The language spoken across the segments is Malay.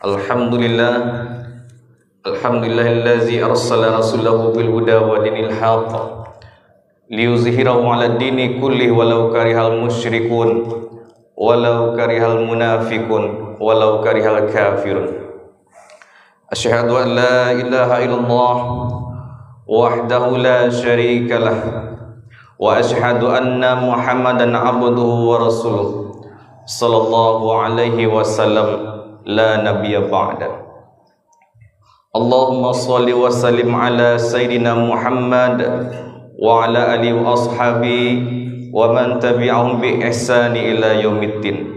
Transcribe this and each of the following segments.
Alhamdulillah, Alhamdulillahillazi arsala rasulahu bil huda wa dinil haqq liyuzhirahu 'ala ad-dini kullihi walau karihal musyrikun walau karihal munafiqun walau karihal kafirun. Asyhadu an la ilaha illallah wahdahu la syarika lah wa asyhadu anna Muhammadan abduhu wa rasuluh sallallahu alaihi wasallam la nabiyya ba'da. Allahumma shalli wa sallim ala sayyidina Muhammad wa ala alihi wa ashabihi wa man tabi'ahum bi ihsani ila yaumiddin.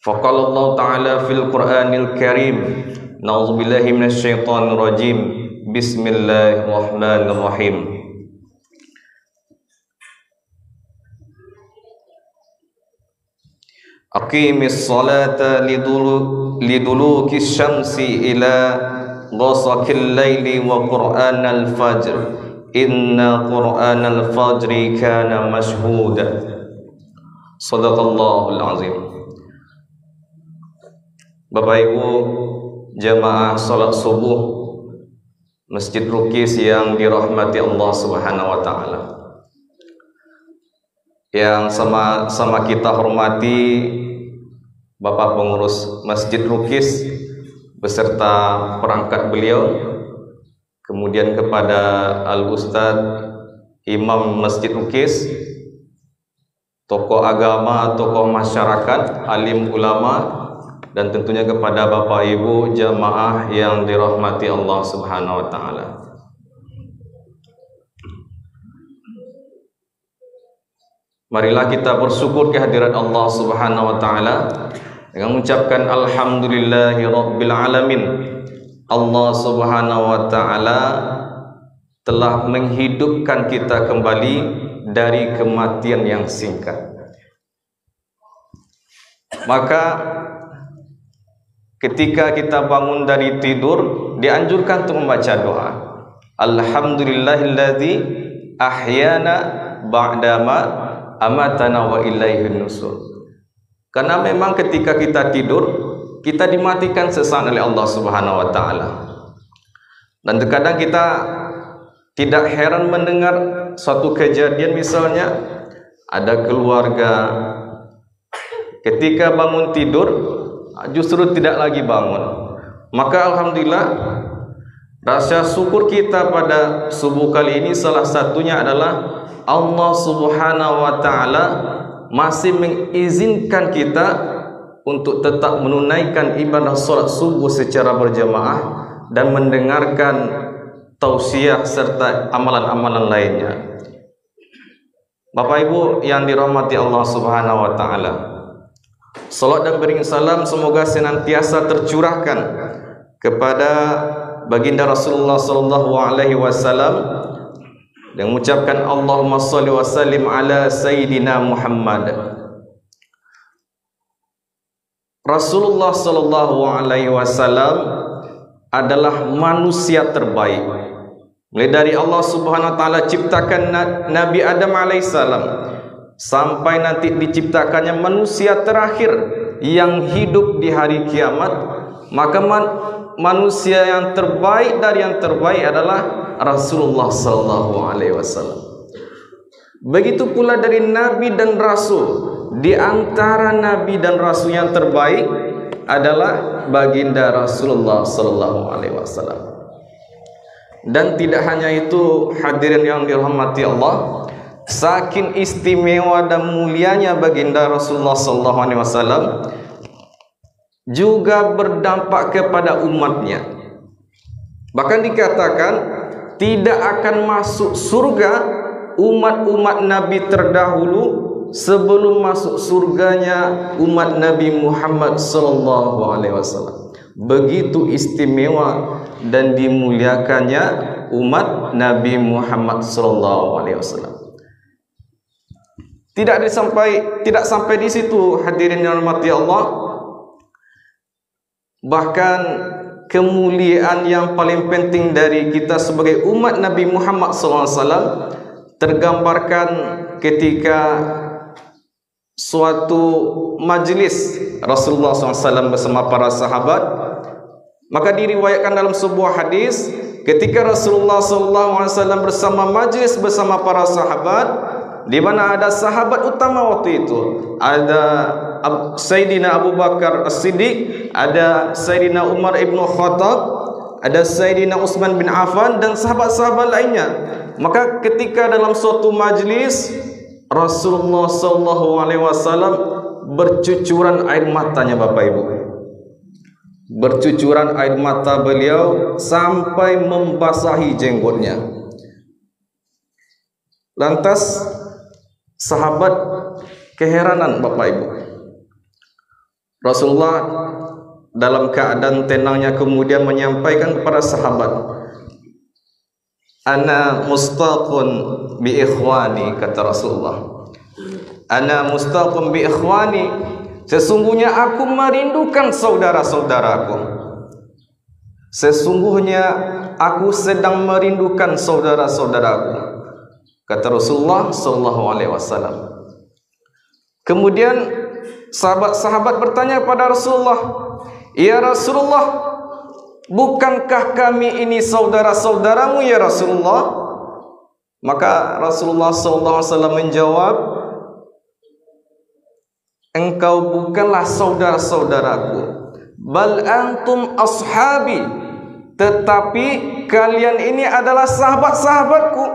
Faqala Allah ta'ala fil Qur'anil Karim, na'udzubillahi minasy syaithanir rajim. Bismillahirrahmanirrahim. Aqimis salata lidulukis syamsi ila ghasaqil laili wa qur'anal fajr inna qur'anal fajri kana mashhuda. Shadaqallahul azim. Bapak Ibu jamaah salat subuh Masjid Rukis yang dirahmati Allah Subhanahu wa taala, yang sama kita hormati Bapak Pengurus Masjid Rukis beserta perangkat beliau, kemudian kepada Al-Ustadz Imam Masjid Rukis, tokoh agama, tokoh masyarakat, alim ulama, dan tentunya kepada Bapak Ibu jamaah yang dirahmati Allah Subhanahu wa taala. Marilah kita bersyukur kehadirat Allah Subhanahu wa taala dengan mengucapkan alhamdulillahi rabbil alamin. Allah Subhanahu wa taala telah menghidupkan kita kembali dari kematian yang singkat. Maka ketika kita bangun dari tidur, dianjurkan untuk membaca doa. Alhamdulillahilladzi ahyana ba'dama amatana wa ilaihin nusur. Karena memang ketika kita tidur, kita dimatikan sesaat oleh Allah Subhanahu wa taala. Dan terkadang kita tidak heran mendengar suatu kejadian, misalnya ada keluarga ketika bangun tidur justru tidak lagi bangun. Maka alhamdulillah, rasa syukur kita pada subuh kali ini salah satunya adalah Allah Subhanahu wa taala masih mengizinkan kita untuk tetap menunaikan ibadah salat subuh secara berjamaah dan mendengarkan tausiah serta amalan-amalan lainnya. Bapak Ibu yang dirahmati Allah Subhanahu wa taala, salat dan beriring salam semoga senantiasa tercurahkan kepada baginda Rasulullah sallallahu alaihi wasallam yang mengucapkan Allahumma shalli wa sallim ala sayyidina Muhammad. Rasulullah sallallahu alaihi wasallam adalah manusia terbaik. Mulai dari Allah Subhanahu wa taala ciptakan Nabi Adam alaihissalam sampai nanti diciptakannya manusia terakhir yang hidup di hari kiamat, maka manusia yang terbaik dari yang terbaik adalah Rasulullah sallallahu alaihi wasallam. Begitu pula dari nabi dan rasul, di antara nabi dan rasul yang terbaik adalah baginda Rasulullah sallallahu alaihi wasallam. Dan tidak hanya itu, hadirin yang dirahmati Allah, saking istimewa dan mulianya baginda Rasulullah sallallahu alaihi wasallam juga berdampak kepada umatnya. Bahkan dikatakan tidak akan masuk surga umat-umat Nabi terdahulu sebelum masuk surganya umat Nabi Muhammad sallallahu alaihi wasallam. Begitu istimewa dan dimuliakannya umat Nabi Muhammad sallallahu alaihi wasallam. Tidak sampai di situ, hadirin yang dirahmati Allah. Bahkan kemuliaan yang paling penting dari kita sebagai umat Nabi Muhammad SAW tergambarkan ketika suatu majlis Rasulullah SAW bersama para sahabat. Maka diriwayatkan dalam sebuah hadis, ketika Rasulullah SAW bersama majlis bersama para sahabat, di mana ada sahabat utama waktu itu, ada Sayyidina Abu Bakar As-Siddiq, ada Sayyidina Umar ibn Khattab, ada Sayyidina Utsman bin Affan, dan sahabat-sahabat lainnya. Maka ketika dalam suatu majlis, Rasulullah SAW bercucuran air matanya, Bapak Ibu. Bercucuran air mata beliau sampai membasahi jenggotnya. Lantas sahabat keheranan, Bapak Ibu. Rasulullah dalam keadaan tenangnya kemudian menyampaikan kepada sahabat, "Ana mustaqun bi ikhwani," kata Rasulullah. "Ana mustaqun bi ikhwani." Sesungguhnya aku merindukan saudara-saudaraku. Sesungguhnya aku sedang merindukan saudara-saudaraku, kata Rasulullah SAW. Kemudian sahabat-sahabat bertanya kepada Rasulullah, "Ya Rasulullah, bukankah kami ini saudara-saudaramu ya Rasulullah?" Maka Rasulullah SAW menjawab, "Engkau bukanlah saudara-saudaraku, bal antum ashabi, tetapi kalian ini adalah sahabat-sahabatku."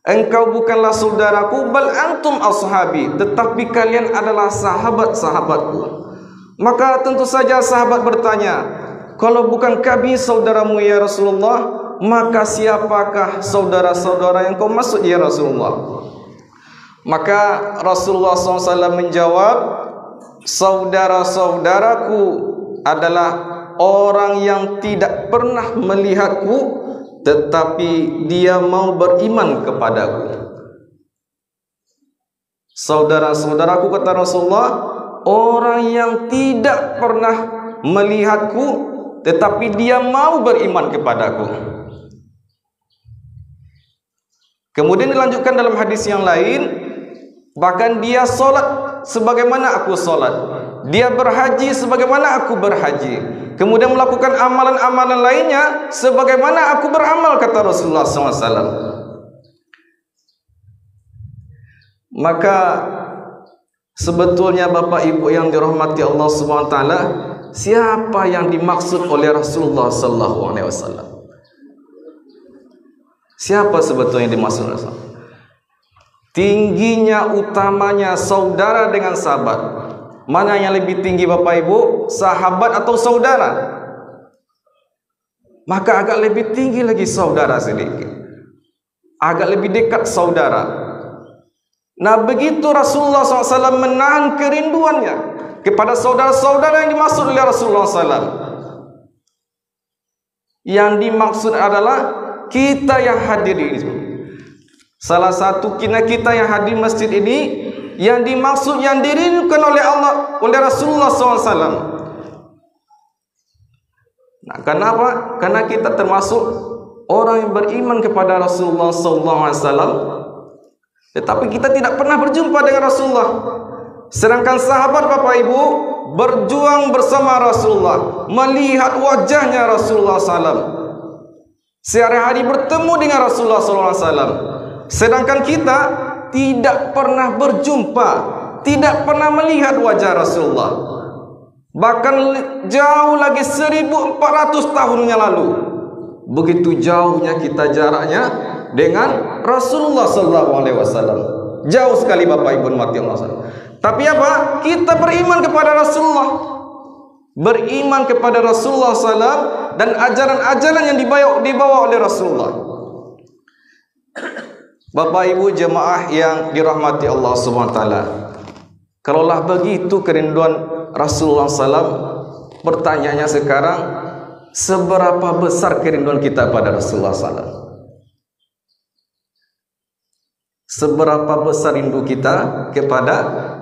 Engkau bukanlah saudaraku, bal antum ashabi, tetapi kalian adalah sahabat-sahabatku. Maka tentu saja sahabat bertanya, "Kalau bukan kami saudaramu ya Rasulullah, maka siapakah saudara-saudara yang kau maksud ya Rasulullah?" Maka Rasulullah SAW menjawab, "Saudara-saudaraku adalah orang yang tidak pernah melihatku, tetapi dia mau beriman kepadaku." Saudara-saudaraku, kata Rasulullah, orang yang tidak pernah melihatku, tetapi dia mau beriman kepadaku. Kemudian dilanjutkan dalam hadis yang lain, bahkan dia solat sebagaimana aku solat, dia berhaji sebagaimana aku berhaji, kemudian melakukan amalan-amalan lainnya sebagaimana aku beramal, kata Rasulullah SAW. Maka sebetulnya Bapak Ibu yang dirahmati Allah SWT, siapa yang dimaksud oleh Rasulullah SAW? Siapa sebetulnya yang dimaksud Rasulullah? Tingginya, utamanya saudara dengan sahabat. Mana yang lebih tinggi Bapak Ibu? Sahabat atau saudara? Maka agak lebih tinggi lagi saudara sedikit, agak lebih dekat saudara. Nah, begitu Rasulullah SAW menahan kerinduannya kepada saudara-saudara yang dimaksud oleh Rasulullah SAW. Yang dimaksud adalah kita yang hadir ini. Salah satu kita yang hadir masjid ini, yang dimaksud, yang dirindukan oleh Allah, oleh Rasulullah SAW. Nah, kenapa? Karena kita termasuk orang yang beriman kepada Rasulullah SAW, tetapi kita tidak pernah berjumpa dengan Rasulullah. Sedangkan sahabat Bapak Ibu berjuang bersama Rasulullah, melihat wajahnya Rasulullah SAW, sehari-hari bertemu dengan Rasulullah SAW. Sedangkan kita tidak pernah berjumpa, tidak pernah melihat wajah Rasulullah. Bahkan jauh lagi 1400 tahun yang lalu, begitu jauhnya kita jaraknya dengan Rasulullah SAW. Jauh sekali Bapak Ibu mati Allah. Tapi apa? Kita beriman kepada Rasulullah, beriman kepada Rasulullah SAW dan ajaran-ajaran yang dibawa oleh Rasulullah. Bapak Ibu jemaah yang dirahmati Allah SWT, kalaulah begitu kerinduan Rasulullah SAW, pertanyaannya sekarang, seberapa besar kerinduan kita pada Rasulullah SAW? Seberapa besar rindu kita kepada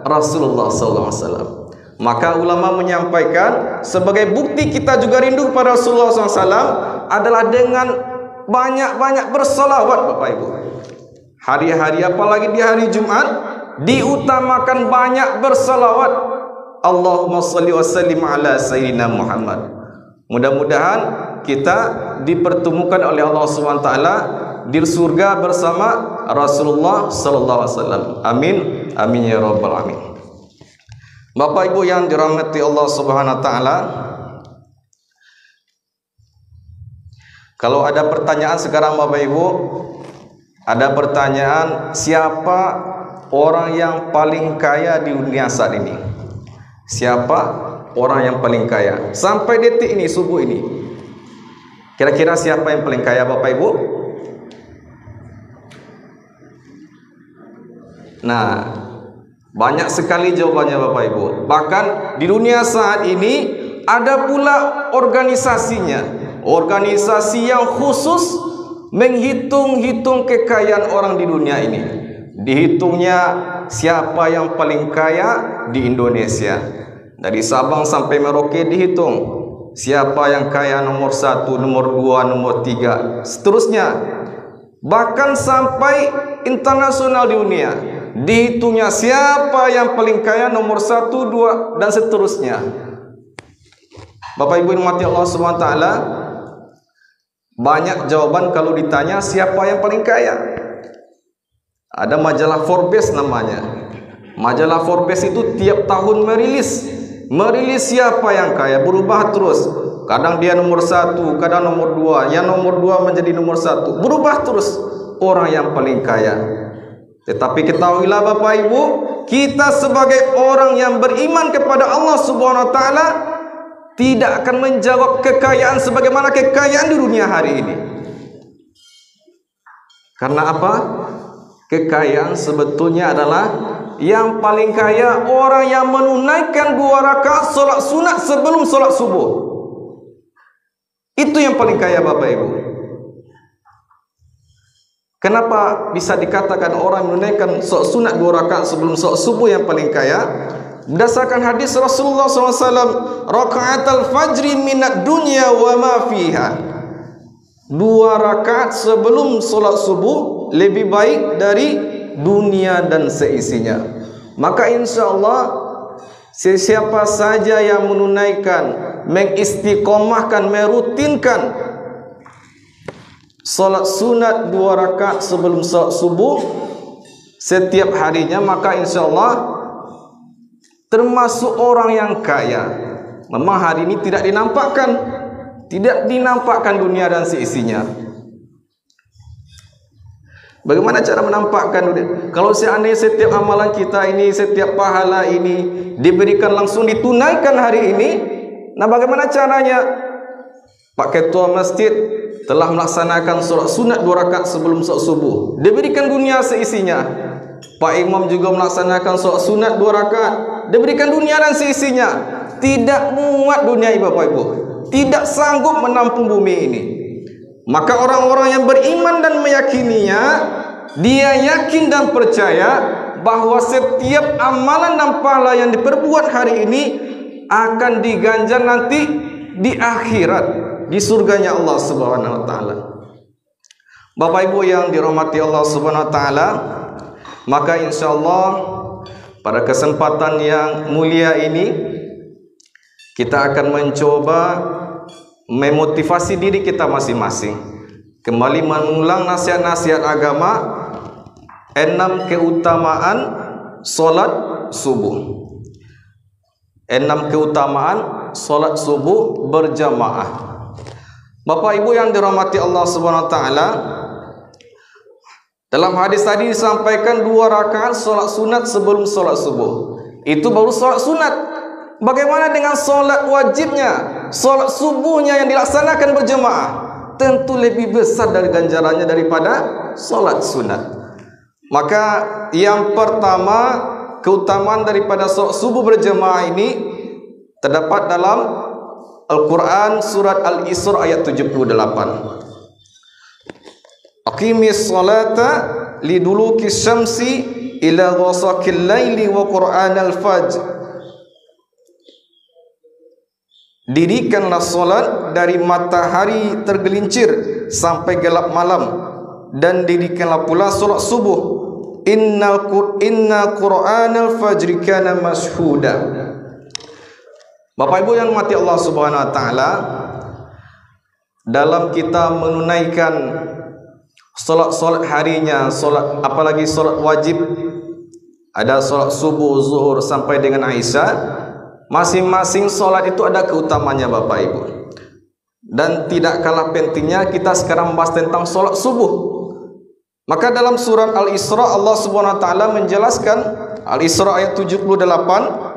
Rasulullah SAW? Maka ulama menyampaikan sebagai bukti kita juga rindu kepada Rasulullah SAW adalah dengan banyak-banyak bersolawat Bapak Ibu. Hari-hari, apalagi di hari Jumat, diutamakan banyak bersalawat. Allahumma salli wa sallim ala sayyidina Muhammad. Mudah-mudahan kita dipertemukan oleh Allah SWT di surga bersama Rasulullah sallallahu alaihi wasallam. Amin. Amin ya rabbal alamin. Bapak Ibu yang dirahmati Allah Subhanahu wa taala, kalau ada pertanyaan sekarang Bapak Ibu, ada pertanyaan, siapa orang yang paling kaya di dunia saat ini? Siapa orang yang paling kaya? Sampai detik ini, subuh ini, kira-kira siapa yang paling kaya Bapak Ibu? Nah, banyak sekali jawabannya Bapak Ibu. Bahkan di dunia saat ini ada pula organisasinya, organisasi yang khusus menghitung-hitung kekayaan orang di dunia ini. Dihitungnya siapa yang paling kaya di Indonesia. Dari Sabang sampai Merauke dihitung siapa yang kaya nomor 1, nomor 2, nomor 3, seterusnya. Bahkan sampai internasional di dunia dihitungnya siapa yang paling kaya nomor 1, 2 dan seterusnya. Bapak Ibu yang dirahmati Allah SWT, banyak jawaban kalau ditanya siapa yang paling kaya. Ada majalah Forbes namanya. Majalah Forbes itu tiap tahun merilis siapa yang kaya, berubah terus. Kadang dia nomor 1, kadang nomor 2, yang nomor 2 menjadi nomor 1, berubah terus orang yang paling kaya. Tetapi ketahuilah Bapak Ibu, kita sebagai orang yang beriman kepada Allah Subhanahu wa taala tidak akan menjawab kekayaan sebagaimana kekayaan di dunia hari ini. Karena apa? Kekayaan sebetulnya adalah yang paling kaya orang yang menunaikan 2 rakaat solat sunat sebelum solat subuh. Itu yang paling kaya Bapak Ibu. Kenapa bisa dikatakan orang menunaikan solat sunat 2 rakaat sebelum solat subuh yang paling kaya? Berdasarkan hadis Rasulullah SAW, rakaat al-fajri minat dunya wa ma fiha. 2 rakaat sebelum solat subuh lebih baik dari dunia dan seisinya. Maka insya Allah siapa saja yang menunaikan, mengistiqomahkan, merutinkan solat sunat 2 rakaat sebelum solat subuh setiap harinya, maka insya Allah termasuk orang yang kaya. Memang hari ini tidak dinampakkan dunia dan seisinya. Bagaimana cara menampakkan dunia? Kalau seandainya setiap amalan kita ini, setiap pahala ini diberikan langsung ditunaikan hari ini, nah bagaimana caranya? Pak Ketua Masjid telah melaksanakan solat sunat 2 rakaat sebelum solat subuh, diberikan dunia seisinya. Pak Imam juga melaksanakan solat sunat 2 rakaat, diberikan dunia dan seisinya. Tidak muat dunia ini Bapak Ibu, tidak sanggup menampung bumi ini. Maka orang-orang yang beriman dan meyakininya, dia yakin dan percaya bahwa setiap amalan dan pahala yang diperbuat hari ini akan diganjar nanti di akhirat, di surganya Allah Subhanahu wa taala. Bapak Ibu yang dirahmati Allah Subhanahu wa taala, maka insyaallah pada kesempatan yang mulia ini kita akan mencoba memotivasi diri kita masing-masing kembali mengulang nasihat-nasihat agama, 6 keutamaan solat subuh. 6 keutamaan solat subuh berjamaah. Bapak Ibu yang dirahmati Allah Subhanahu wa taala, dalam hadis tadi disampaikan 2 rakaat solat sunat sebelum solat subuh. Itu baru solat sunat. Bagaimana dengan solat wajibnya, solat subuhnya yang dilaksanakan berjemaah? Tentu lebih besar dari ganjarannya daripada solat sunat. Maka yang pertama, keutamaan daripada solat subuh berjemaah ini terdapat dalam Al-Quran surat Al-Isra ayat 78. Aqimis salata liduluki syamsi ila ghasaqil laili wa qur'anal fajr. Dirikanlah solat dari matahari tergelincir sampai gelap malam, dan dirikanlah pula solat subuh inna Qur'anal fajri kana mashhuda. Bapak Ibu yang mati Allah Subhanahu wa taala, dalam kita menunaikan solat harinya, solat apalagi solat wajib, ada solat subuh, zuhur sampai dengan Aisyah, masing-masing solat itu ada keutamanya Bapak Ibu. Dan tidak kalah pentingnya kita sekarang membahas tentang solat subuh. Maka dalam surat Al-Isra Allah Subhanahu wa taala menjelaskan, Al-Isra ayat 78,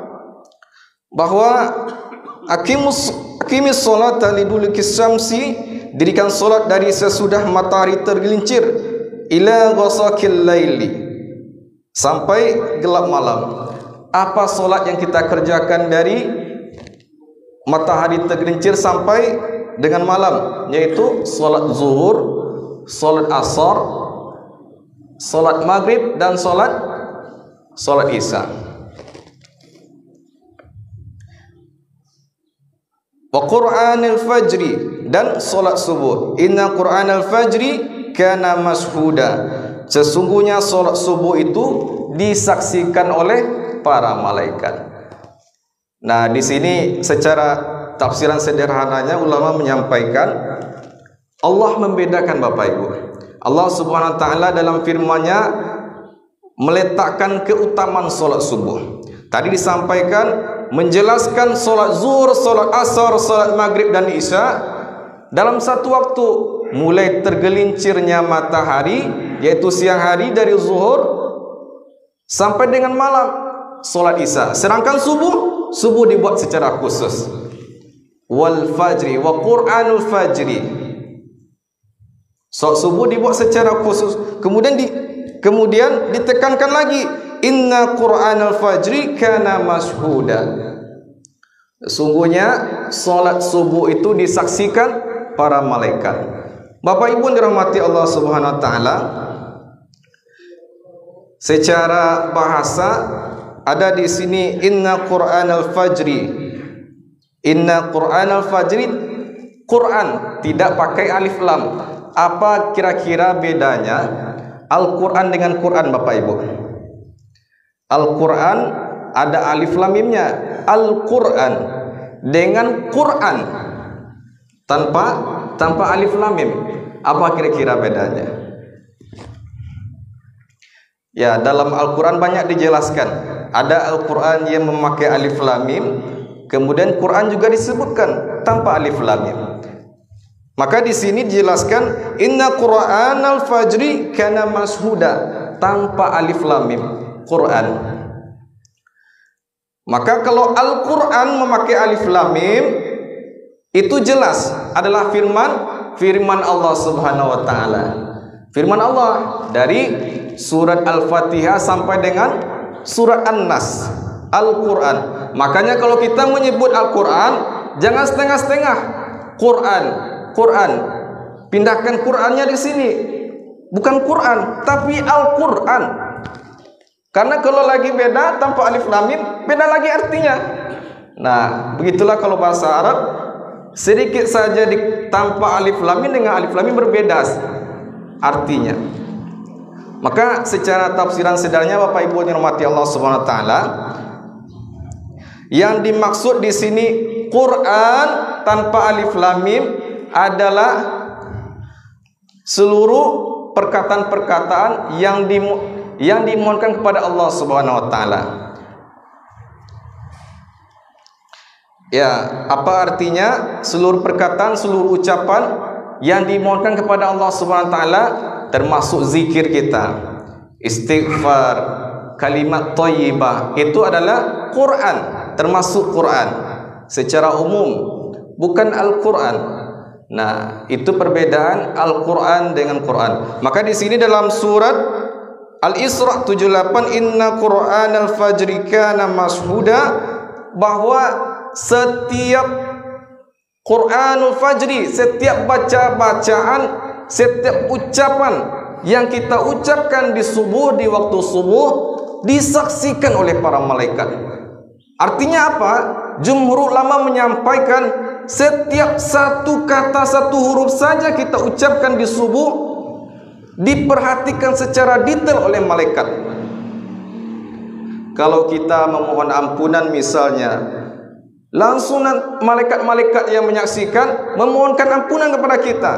bahwa aqimis sholata lidulukis syamsi, dirikan solat dari sesudah matahari tergelincir, ila ghasaqil laili, sampai gelap malam. Apa solat yang kita kerjakan dari matahari tergelincir sampai dengan malam? Yaitu solat zuhur, solat asar, solat maghrib, dan solat isya. Wa Qur'anil fajri, dan solat subuh. Inna Qur'anal fajri kana mashhuda, sesungguhnya solat subuh itu disaksikan oleh para malaikat. Nah, di sini secara tafsiran sederhananya ulama menyampaikan, Allah membedakan Bapak Ibu. Allah Subhanahu wa taala dalam firman-Nya meletakkan keutamaan solat subuh. Tadi disampaikan menjelaskan solat zuhur, solat asar, solat maghrib dan isya dalam satu waktu, mulai tergelincirnya matahari yaitu siang hari dari zuhur sampai dengan malam solat isya. Sedangkan subuh dibuat secara khusus. Wal fajri wa Qur'anul fajri, solat subuh dibuat secara khusus. Kemudian ditekankan lagi, inna Qur'anal fajri kana mashhuda, sesungguhnya solat subuh itu disaksikan para malaikat. Bapak Ibu dirahmati Allah Subhanahu wa taala, secara bahasa ada di sini inna Qur'anal fajri. Inna Qur'anal fajri, Quran tidak pakai alif lam. Apa kira-kira bedanya Al-Quran dengan Quran Bapak Ibu? Al-Quran ada alif lam mimnya. Al-Quran dengan Quran tanpa alif lam mim. Apa kira-kira bedanya? Ya, dalam Al-Quran banyak dijelaskan. Ada Al-Quran yang memakai alif lam mim, kemudian Quran juga disebutkan tanpa alif lam mim. Maka di sini dijelaskan inna Qur'anal fajri kana mashhuda, tanpa alif lam mim, Quran. Maka kalau Al-Quran memakai alif lam mim, itu jelas adalah firman Allah Subhanahu wa taala. Firman Allah dari surat Al-Fatihah sampai dengan surat An-Nas, Al-Quran. Makanya kalau kita menyebut Al-Quran, jangan setengah-setengah. Quran, pindahkan Qurannya di sini. Bukan Quran, tapi Al-Quran. Karena kalau lagi beda tanpa alif lam mim, beda lagi artinya. Nah, begitulah kalau bahasa Arab, sedikit saja tanpa alif lam mim dengan alif lam mim berbeda artinya. Maka secara tafsiran sederhananya Bapak Ibu yang dirahmati Allah Subhanahu wa taala, yang dimaksud di sini Quran tanpa alif lam mim adalah seluruh perkataan-perkataan yang dimohonkan kepada Allah Subhanahu wa taala. Ya, apa artinya? Seluruh perkataan, seluruh ucapan yang dimohonkan kepada Allah Subhanahu wa taala, termasuk zikir kita, istighfar, kalimat thayyibah, itu adalah Quran, termasuk Quran secara umum, bukan Al-Quran. Nah, itu perbedaan Al-Quran dengan Quran. Maka di sini dalam surat Al-Isra 78, inna Qur'anal fajri kana mashhuda, bahwa setiap Qur'anul fajri, setiap bacaan, setiap ucapan yang kita ucapkan di subuh, di waktu subuh, disaksikan oleh para malaikat. Artinya apa? Jumhur ulama menyampaikan setiap satu kata, satu huruf saja kita ucapkan di subuh, diperhatikan secara detail oleh malaikat. Kalau kita memohon ampunan misalnya, langsung malaikat-malaikat yang menyaksikan memohonkan ampunan kepada kita.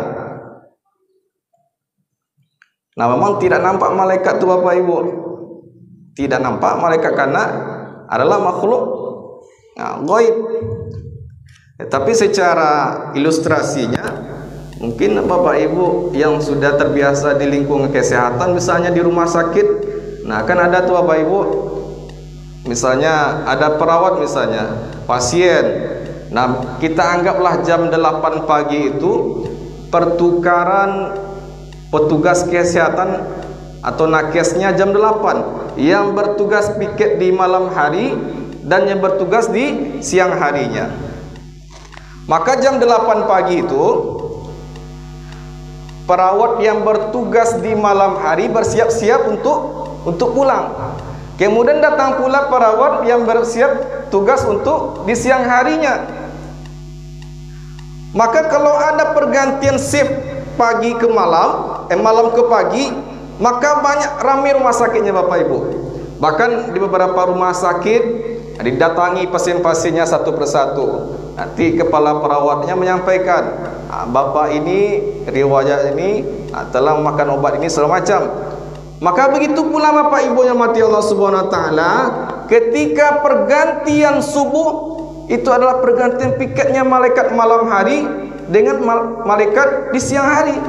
Nah, memang tidak nampak malaikat itu Bapak Ibu. Tidak nampak malaikat karena adalah makhluk ghaib. Tapi secara ilustrasinya, mungkin Bapak Ibu yang sudah terbiasa di lingkungan kesehatan, misalnya di rumah sakit, nah kan ada tuh Bapak Ibu, misalnya ada perawat misalnya, pasien. Nah, kita anggaplah jam 8 pagi itu pertukaran petugas kesehatan atau nakesnya jam 8, yang bertugas piket di malam hari dan yang bertugas di siang harinya. Maka jam 8 pagi itu perawat yang bertugas di malam hari bersiap-siap untuk pulang. Kemudian datang pula perawat yang bersiap tugas untuk di siang harinya. Maka kalau ada pergantian shift pagi ke malam, malam ke pagi, maka banyak ramai rumah sakitnya Bapak Ibu. Bahkan di beberapa rumah sakit didatangi pasien-pasiennya satu persatu. Nanti kepala perawatnya menyampaikan, Bapak ini riwayat ini telah makan obat ini segala macam. Maka begitu pula Bapak Ibu yang mati Allah Subhanahu wa taala, ketika pergantian subuh itu adalah pergantian piketnya malaikat malam hari dengan malaikat di siang hari.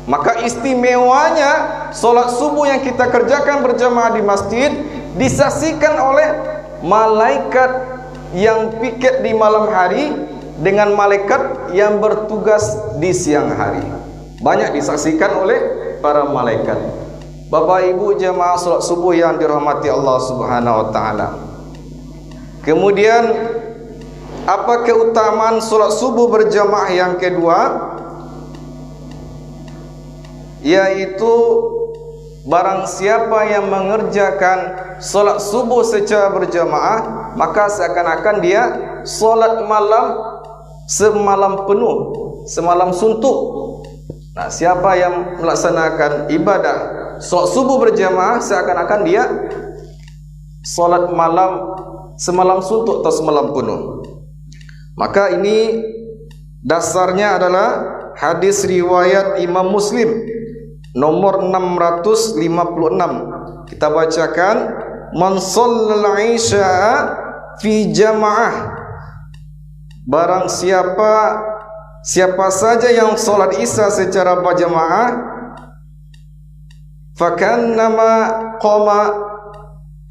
Maka istimewanya solat subuh yang kita kerjakan berjamaah di masjid disaksikan oleh malaikat yang piket di malam hari dengan malaikat yang bertugas di siang hari. Banyak disaksikan oleh para malaikat. Bapak Ibu jemaah solat subuh yang dirahmati Allah Subhanahu wa taala. Kemudian apa keutamaan solat subuh berjamaah yang kedua? Yaitu barang siapa yang mengerjakan solat subuh secara berjamaah, maka seakan-akan dia solat malam semalam penuh, semalam suntuk. Nah, siapa yang melaksanakan ibadah solat subuh berjamaah, seakan-akan dia solat malam semalam suntuk atau semalam penuh. Maka ini dasarnya adalah hadis riwayat Imam Muslim nomor 656. Kita bacakan, man shallal isya'a fi jamaah, barang siapa saja yang salat isya secara berjamaah, fakannama qama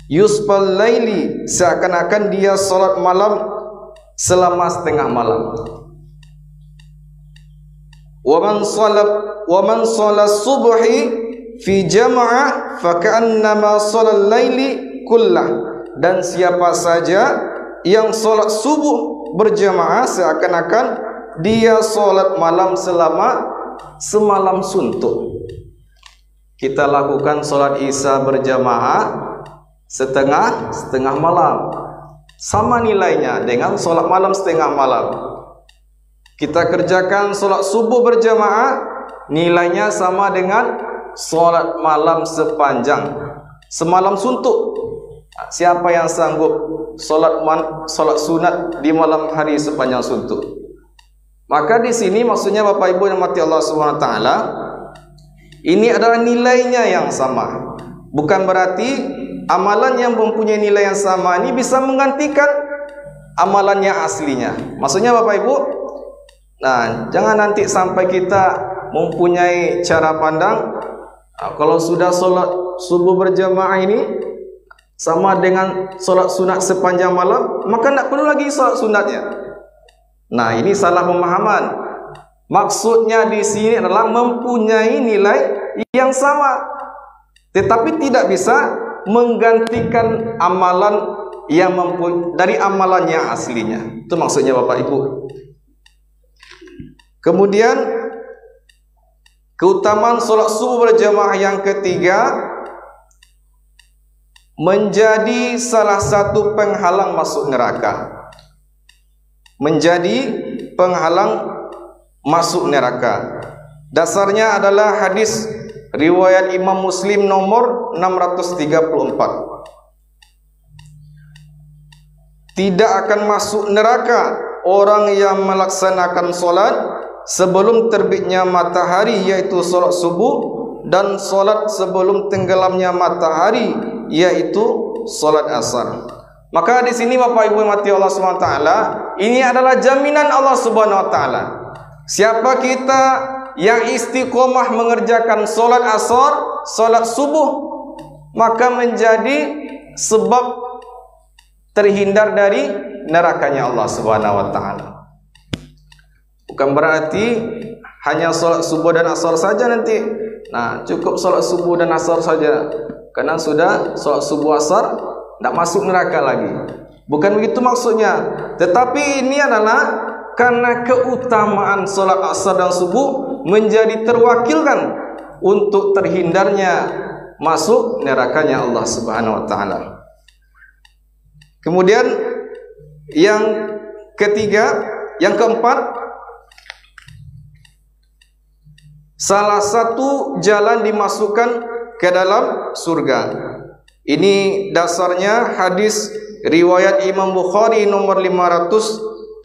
yusbal laili, seakan-akan dia salat malam selama setengah malam. Wa man shalla subhi fi jamaah fakannama shallal laili kullah, dan siapa saja yang salat subuh berjamaah seakan-akan dia salat malam selama semalam suntuk. Kita lakukan salat isya berjamaah setengah malam, sama nilainya dengan salat malam setengah malam. Kita kerjakan solat subuh berjamaah, nilainya sama dengan solat malam sepanjang semalam suntuk. Siapa yang sanggup solat sunat di malam hari sepanjang suntuk? Maka di sini maksudnya Bapak Ibu yang mati Allah Subhanahu wa taala, ini adalah nilainya yang sama. Bukan berarti amalan yang mempunyai nilai yang sama ini bisa menggantikan amalannya aslinya. Maksudnya Bapak Ibu, nah, jangan nanti sampai kita mempunyai cara pandang, kalau sudah solat subuh berjamaah ini sama dengan solat sunat sepanjang malam, maka tidak perlu lagi solat sunatnya. Nah, ini salah pemahaman. Maksudnya di sini adalah mempunyai nilai yang sama, tetapi tidak bisa menggantikan amalan yang dari amalannya aslinya. Itu maksudnya Bapak Ibu. Kemudian keutamaan solat subuh berjamaah yang ketiga, menjadi salah satu penghalang masuk neraka. Menjadi penghalang masuk neraka. Dasarnya adalah hadis riwayat Imam Muslim nomor 634. Tidak akan masuk neraka orang yang melaksanakan solat sebelum terbitnya matahari, yaitu solat subuh, dan solat sebelum tenggelamnya matahari, yaitu solat asar. Maka di sini Bapak Ibu yang mati Allah SWT, ini adalah jaminan Allah Subhanahu Wa Taala. Siapa kita yang istiqomah mengerjakan solat asar, solat subuh, maka menjadi sebab terhindar dari nerakanya Allah Subhanahu Wa Taala. Bukan berarti hanya solat subuh dan asar saja nanti. Nah, cukup solat subuh dan asar saja. Karena sudah solat subuh asar, tidak masuk neraka lagi. Bukan begitu maksudnya. Tetapi ini adalah karena keutamaan solat asar dan subuh menjadi terwakilkan untuk terhindarnya masuk nerakanya Allah Subhanahu Wa Taala. Kemudian yang ketiga, yang keempat, salah satu jalan dimasukkan ke dalam surga. Ini dasarnya hadis riwayat Imam Bukhari nomor 574.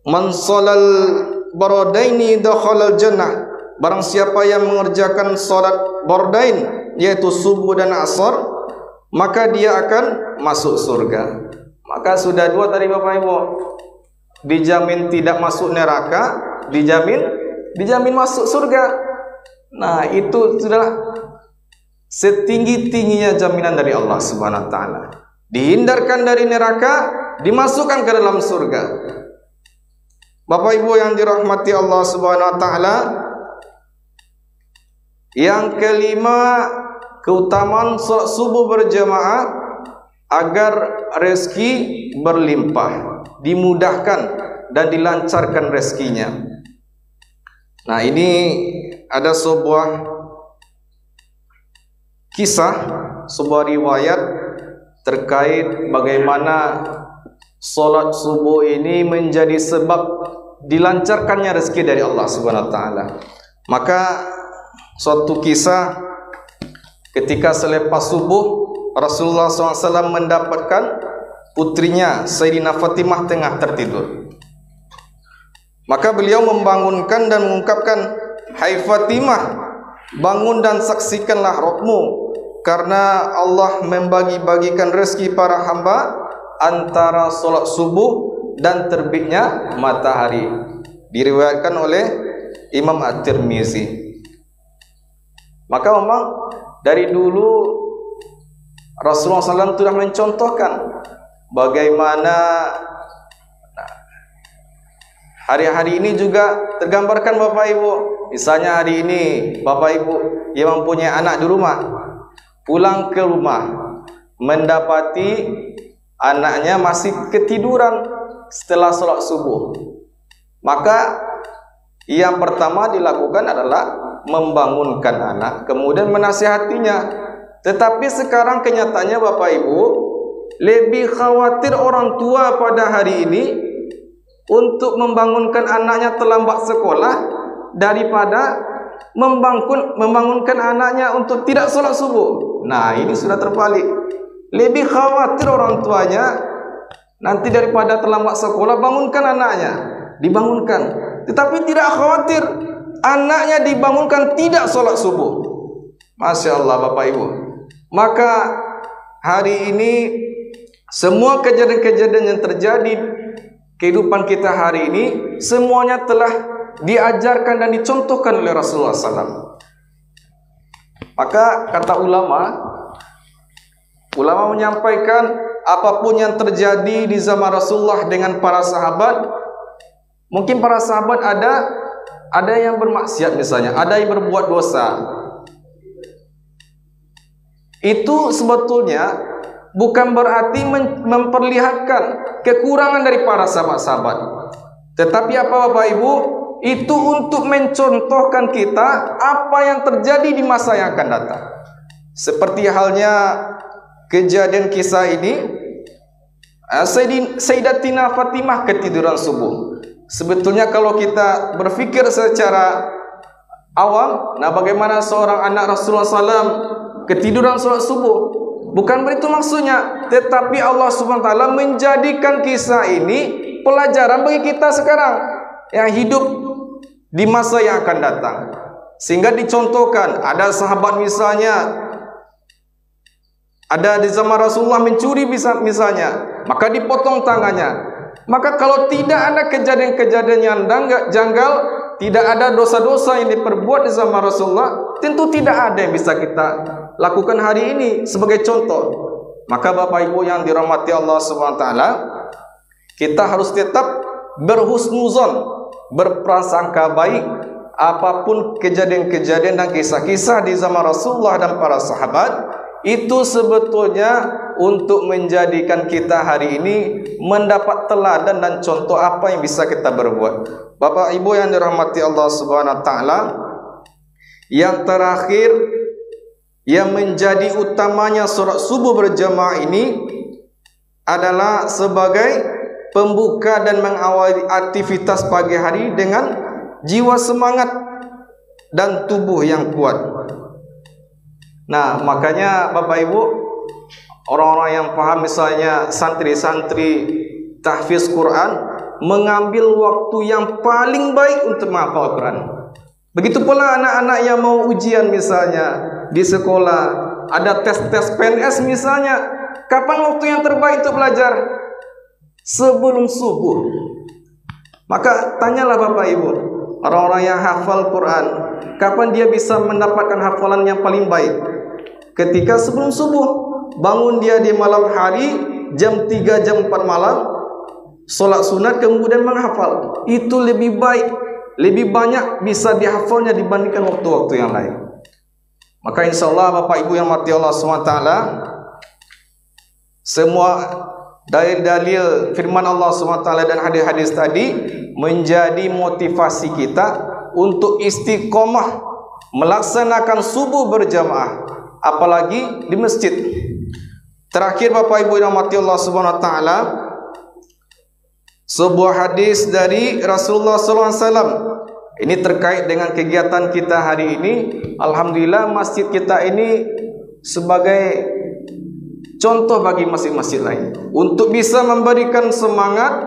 Man sholal baradaini dakhalal jannah. Barang siapa yang mengerjakan salat bardain, yaitu subuh dan asar, maka dia akan masuk surga. Maka sudah dua tadi Bapak Ibu. Dijamin tidak masuk neraka, dijamin masuk surga. Nah, itu sudah setinggi-tingginya jaminan dari Allah Subhanahu Wa Taala. Dihindarkan dari neraka, dimasukkan ke dalam surga. Bapak Ibu yang dirahmati Allah Subhanahu Wa Taala, yang kelima, keutamaan salat subuh berjamaah agar rezeki berlimpah, dimudahkan dan dilancarkan rezekinya. Nah, ini ada sebuah kisah, sebuah riwayat terkait bagaimana salat subuh ini menjadi sebab dilancarkannya rezeki dari Allah Subhanahu Wa Taala. Maka suatu kisah, ketika selepas subuh, Rasulullah SAW mendapatkan putrinya Sayyidina Fatimah tengah tertidur. Maka beliau membangunkan dan mengungkapkan, "Hai Fatimah, bangun dan saksikanlah Rabbmu, karena Allah membagi-bagikan rezeki para hamba antara solat subuh dan terbitnya matahari." Diriwayatkan oleh Imam At-Tirmizi. Maka memang dari dulu Rasulullah SAW sudah mencontohkan bagaimana hari-hari ini juga tergambarkan Bapak Ibu. Misalnya hari ini Bapak Ibu yang mempunyai anak di rumah, pulang ke rumah mendapati anaknya masih ketiduran setelah sholat subuh. Maka yang pertama dilakukan adalah membangunkan anak, kemudian menasihatinya. Tetapi sekarang kenyataannya Bapak Ibu, lebih khawatir orang tua pada hari ini untuk membangunkan anaknya terlambat sekolah daripada membangunkan anaknya untuk tidak sholat subuh. Nah, ini sudah terbalik. Lebih khawatir orang tuanya nanti daripada terlambat sekolah, bangunkan anaknya, dibangunkan. Tetapi tidak khawatir anaknya dibangunkan tidak sholat subuh. Masya Allah Bapak Ibu. Maka hari ini semua kejadian-kejadian yang terjadi kehidupan kita hari ini semuanya telah diajarkan dan dicontohkan oleh Rasulullah SAW. Maka kata ulama menyampaikan, apapun yang terjadi di zaman Rasulullah dengan para sahabat, mungkin para sahabat ada yang bermaksiat misalnya, ada yang berbuat dosa. Itu sebetulnya bukan berarti memperlihatkan kekurangan dari para sahabat-sahabat. Tetapi apa Bapak Ibu? Itu untuk mencontohkan kita apa yang terjadi di masa yang akan datang. Seperti halnya kejadian kisah ini, Sayyidatina Fatimah ketiduran subuh. Sebetulnya kalau kita berfikir secara awam, nah bagaimana seorang anak Rasulullah SAW ketiduran sholat subuh? Bukan begitu maksudnya, tetapi Allah Subhanahu wa taala menjadikan kisah ini pelajaran bagi kita sekarang yang hidup di masa yang akan datang. Sehingga dicontohkan, ada sahabat misalnya, ada di zaman Rasulullah mencuri misalnya, maka dipotong tangannya. Maka kalau tidak ada kejadian-kejadian yang janggal, tidak ada dosa-dosa yang diperbuat di zaman Rasulullah, tentu tidak ada yang bisa kita lakukan hari ini sebagai contoh. Maka Bapak Ibu yang dirahmati Allah Subhanahu wa taala, kita harus tetap berhusnuzon, berprasangka baik apapun kejadian-kejadian dan kisah-kisah di zaman Rasulullah dan para sahabat. Itu sebetulnya untuk menjadikan kita hari ini mendapat teladan dan contoh apa yang bisa kita berbuat. Bapak Ibu yang dirahmati Allah Subhanahu wa taala, yang terakhir yang menjadi utamanya salat subuh berjamaah ini adalah sebagai pembuka dan mengawali aktivitas pagi hari dengan jiwa semangat dan tubuh yang kuat. Nah, makanya Bapak Ibu, orang-orang yang paham misalnya santri-santri tahfiz Quran mengambil waktu yang paling baik untuk menghafal Quran. Begitu pula anak-anak yang mau ujian misalnya di sekolah, ada tes-tes PNS misalnya, kapan waktu yang terbaik untuk belajar? Sebelum subuh. Maka tanyalah Bapak Ibu, orang-orang yang hafal Quran, kapan dia bisa mendapatkan hafalan yang paling baik? Ketika sebelum subuh, bangun dia di malam hari jam 3 jam 4 malam, solat sunat kemudian menghafal. Itu lebih baik, lebih banyak bisa dihafalnya dibandingkan waktu-waktu yang lain. Maka insyaallah Bapak Ibu yang mati Allah SWT, semua dalil-dalil firman Allah SWT dan hadis-hadis tadi menjadi motivasi kita untuk istiqomah melaksanakan subuh berjamaah, apalagi di masjid. Terakhir Bapak Ibu yang mati Allah Subhanahu wa taala, sebuah hadis dari Rasulullah SAW. Ini terkait dengan kegiatan kita hari ini. Alhamdulillah masjid kita ini sebagai contoh bagi masjid-masjid lain untuk bisa memberikan semangat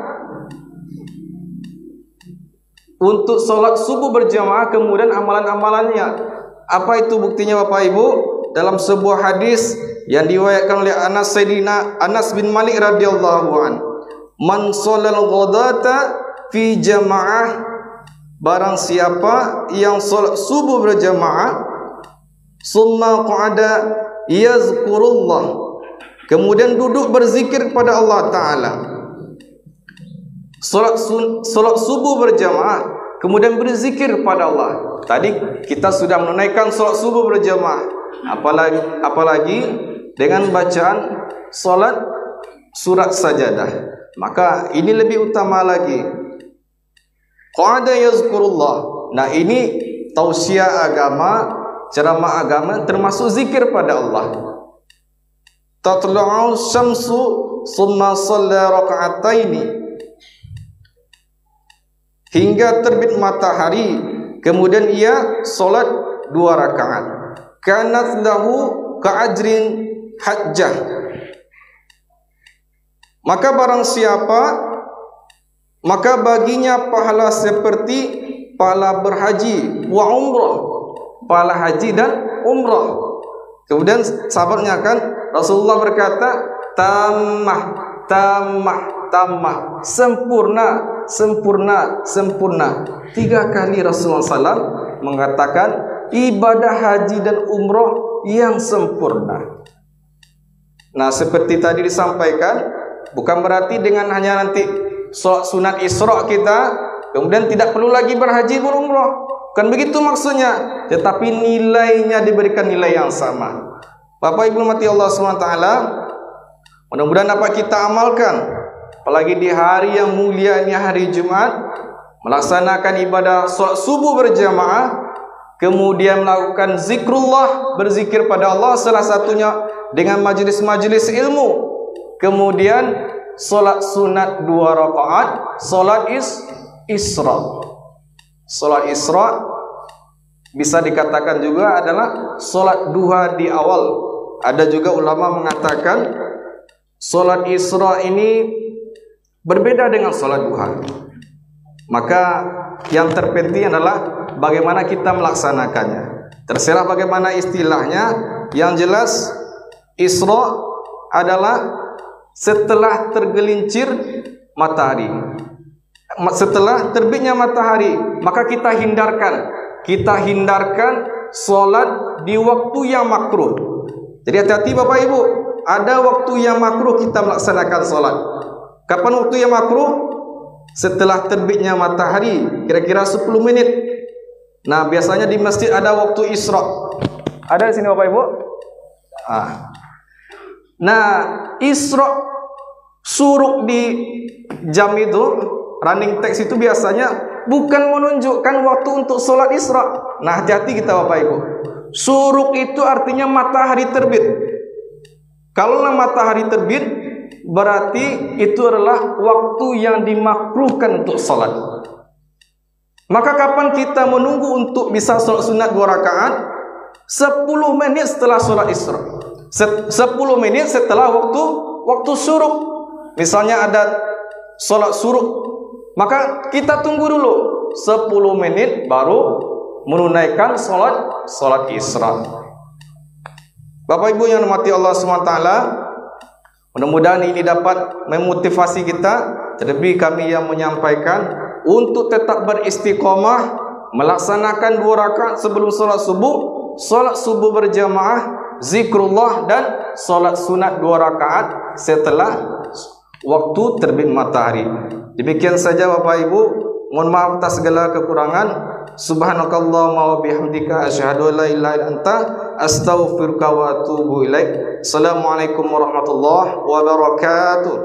untuk sholat subuh berjamaah, kemudian amalan-amalannya. Apa itu buktinya Bapak Ibu? Dalam sebuah hadis yang diriwayatkan oleh Sayyidina Anas bin Malik radhiyallahu an, man sholal ghadata fi jamaah, barang siapa yang sholat subuh berjamaah, summa qa'ada yazkurullah, kemudian duduk berzikir kepada Allah Ta'ala. Sholat subuh berjamaah, kemudian berzikir kepada Allah. Tadi kita sudah menunaikan sholat subuh berjamaah, apalagi dengan bacaan sholat surat sajadah, maka ini lebih utama lagi. Qa'ada yazkurullah. Nah, ini tausiah agama, ceramah agama, termasuk zikir pada Allah. Tatla'u syamsu summa shalla raka'ataini, hingga terbit matahari, kemudian ia solat 2 rakaat. Kanat lahu ka'ajrin hajjah. Maka barang siapa, maka baginya pahala seperti pahala berhaji wa umrah, pahala haji dan umrah. Kemudian sahabatnya kan Rasulullah berkata, tamah, tamah, tamah, sempurna, sempurna, sempurna. 3 kali Rasulullah SAW mengatakan ibadah haji dan umrah yang sempurna. Nah, seperti tadi disampaikan, bukan berarti dengan hanya nanti sholat sunat Isra kita kemudian tidak perlu lagi berhaji berumrah, bukan begitu maksudnya, tetapi nilainya diberikan nilai yang sama. Bapak Ibu mati Allah SWT, mudah-mudahan dapat kita amalkan, apalagi di hari yang mulia ini, hari Jumat, melaksanakan ibadah sholat subuh berjamaah, kemudian melakukan zikrullah, berzikir pada Allah, salah satunya dengan majelis-majelis ilmu, kemudian solat sunat 2 rakaat, solat Isra. Salat Isra bisa dikatakan juga adalah salat duha di awal. Ada juga ulama mengatakan salat Isra ini berbeda dengan salat duha. Maka yang terpenting adalah bagaimana kita melaksanakannya. Terserah bagaimana istilahnya. Yang jelas Isra adalah setelah tergelincir matahari, setelah terbitnya matahari, maka kita hindarkan solat di waktu yang makruh. Jadi hati-hati Bapak Ibu, ada waktu yang makruh kita melaksanakan solat. Kapan waktu yang makruh? Setelah terbitnya matahari, kira-kira 10 menit. Nah, biasanya di masjid ada waktu Isra. Ada di sini Bapak Ibu? Nah, Isra suruk di jam itu, running text itu biasanya bukan menunjukkan waktu untuk sholat Isra. Nah, hati-hati kita Bapak Ibu. Suruk itu artinya matahari terbit. Kalau matahari terbit, berarti itu adalah waktu yang dimakruhkan untuk sholat. Maka kapan kita menunggu untuk bisa sholat sunat 2 rakaat? 10 menit setelah sholat Isra. 10 menit setelah waktu suruk. Misalnya ada sholat suruk, maka kita tunggu dulu 10 menit baru menunaikan sholat Isra. Bapak Ibu yang dirahmati Allah SWT, mudah-mudahan ini dapat memotivasi kita. Terlebih kami yang menyampaikan untuk tetap beristiqomah melaksanakan 2 rakaat sebelum sholat subuh berjamaah, zikrullah, dan sholat sunat 2 rakaat setelah waktu terbit matahari. Demikian saja Bapak Ibu. Mohon maaf atas segala kekurangan. Subhanakallahumma wa bihamdika asyhadu an la ilaha illa anta astaghfiruka wa atubu ilaik. Assalamualaikum warahmatullahi wabarakatuh.